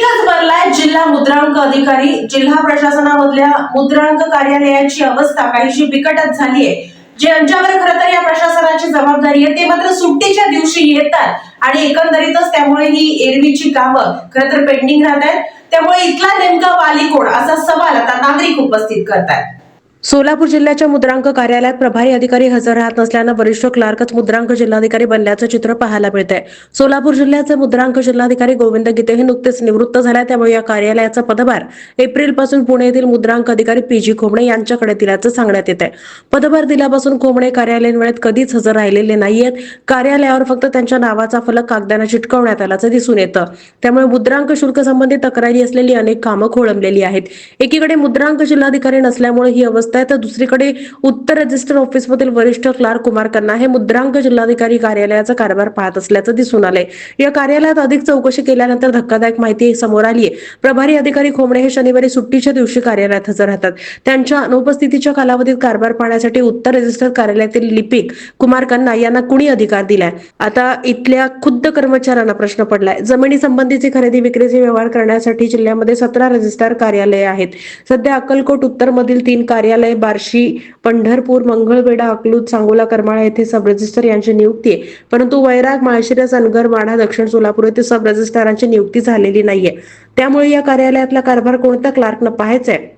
इतिहास भरलाय जिल्हा मुद्रांक अधिकारी. जिल्हा प्रशासनामधल्या मुद्रांक कार्यालयाची अवस्था काहीशी बिकटच झालीये. ज्यांच्यावर खरं तर या प्रशासनाची जबाबदारी आहे ते मात्र सुट्टीच्या दिवशी येतात आणि एकंदरीतच त्यामुळे ही एरवीची कामं खरं तर पेंडिंग राहत आहेत. त्यामुळे इथला नेमका वाली कोण असा सवाल आता नागरिक उपस्थित करतात. सोलापूर जिल्ह्याच्या मुद्रांक कार्यालयात प्रभारी अधिकारी हजर राहत नसल्यानं वरिष्ठ क्लार्कच मुद्रांक जिल्हाधिकारी बनल्याचं चित्र पाहायला मिळतंय. सोलापूर जिल्ह्याचे मुद्रांक जिल्हाधिकारी गोविंद गीते हे नुकतेच निवृत्त झाले, त्यामुळे या कार्यालयाचा पदभार एप्रिल पासून पुणे येथील मुद्रांक अधिकारी पी.जी. खोमणे यांच्याकडे दिल्याचं सांगण्यात येत आहे. पदभार दिल्यापासून खोमणे कार्यालयीन वेळेत कधीच हजर राहिलेले नाहीयेत. कार्यालयावर फक्त त्यांच्या नावाचा फलक कागदाने चिटकवण्यात आल्याचं दिसून येतं. त्यामुळे मुद्रांक शुल्क संबंधित तक्रारी असलेली अनेक कामं खोळंबलेली आहेत. एकीकडे मुद्रांक जिल्हाधिकारी नसल्यामुळे ही अवस्था तर दुसरीकडे उत्तर रजिस्टर ऑफिसमधील वरिष्ठ क्लार्क कुमार कन्ना हे मुद्रांक जिल्हाधिकारी कार्यालयाचा कारभार पाहत असल्याचं दिसून आलंय. या कार्यालयात अधिक चौकशी केल्यानंतर धक्कादायक माहिती समोर आली आहे. प्रभारी अधिकारी खोमणे हे शनिवारी सुट्टीच्या दिवशी कार्यालयात हजर राहतात. त्यांच्या अनुपस्थितीच्या कालावधीत कारभार पाहण्यासाठी उत्तर रजिस्टर कार्यालयातील लिपिक कुमार कन्ना यांना कुणी अधिकार दिलाय? आता इथल्या खुद्द कर्मचाऱ्यांना प्रश्न पडलाय. जमिनी संबंधीचे खरेदी विक्रीचे व्यवहार करण्यासाठी जिल्ह्यामध्ये 17 रजिस्ट्रार कार्यालये आहेत. सध्या अक्कलकोट उत्तर मधील 3 कार्यालय, बार्शी, पंढरपूर, मंगळवेढा, अकलूज, सांगोला, करमाळा येथे सब रजिस्टर यांची नियुक्ती आहे. परंतु वैराग, माळशिरस, अनगर, माढा, दक्षिण सोलापूर येथे सब रजिस्ट्रारांची नियुक्ती झालेली नाहीये. त्यामुळे या कार्यालयातला कारभार कोणत्या क्लार्कनं पाहायचा आहे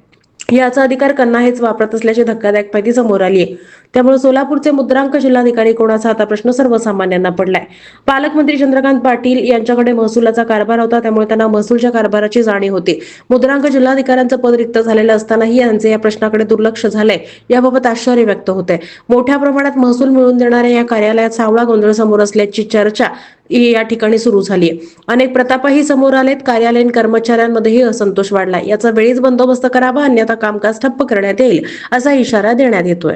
याचा अधिकार कन्ना हेच वापरत असल्याची धक्कादायक माहिती समोर आली आहे. त्यामुळे सोलापूरचे मुद्रांक जिल्हाधिकारी कोणाचा आता प्रश्न सर्वसामान्यांना पडलाय. पालकमंत्री चंद्रकांत पाटील यांच्याकडे महसुलाचा कारभार होता, त्यामुळे त्यांना महसूलच्या कारभाराची जाणीव होती. मुद्रांक जिल्हाधिकाऱ्यांचं पद रिक्त झालेलं असतानाही यांचे या प्रश्नाकडे दुर्लक्ष झालंय, याबाबत आश्चर्य व्यक्त होत आहे. मोठ्या प्रमाणात महसूल मिळवून देणाऱ्या या कार्यालयात सावळा गोंधळ समोर असल्याची चर्चा या ठिकाणी सुरू झाली आहे. अनेक प्रतापही समोर आलेत. कार्यालयीन कर्मचाऱ्यांमध्येही असंतोष वाढलाय. याचा वेळीच बंदोबस्त करावा, अन्यथा कामकाज ठप्प करण्यात येईल असा इशारा देण्यात येतोय.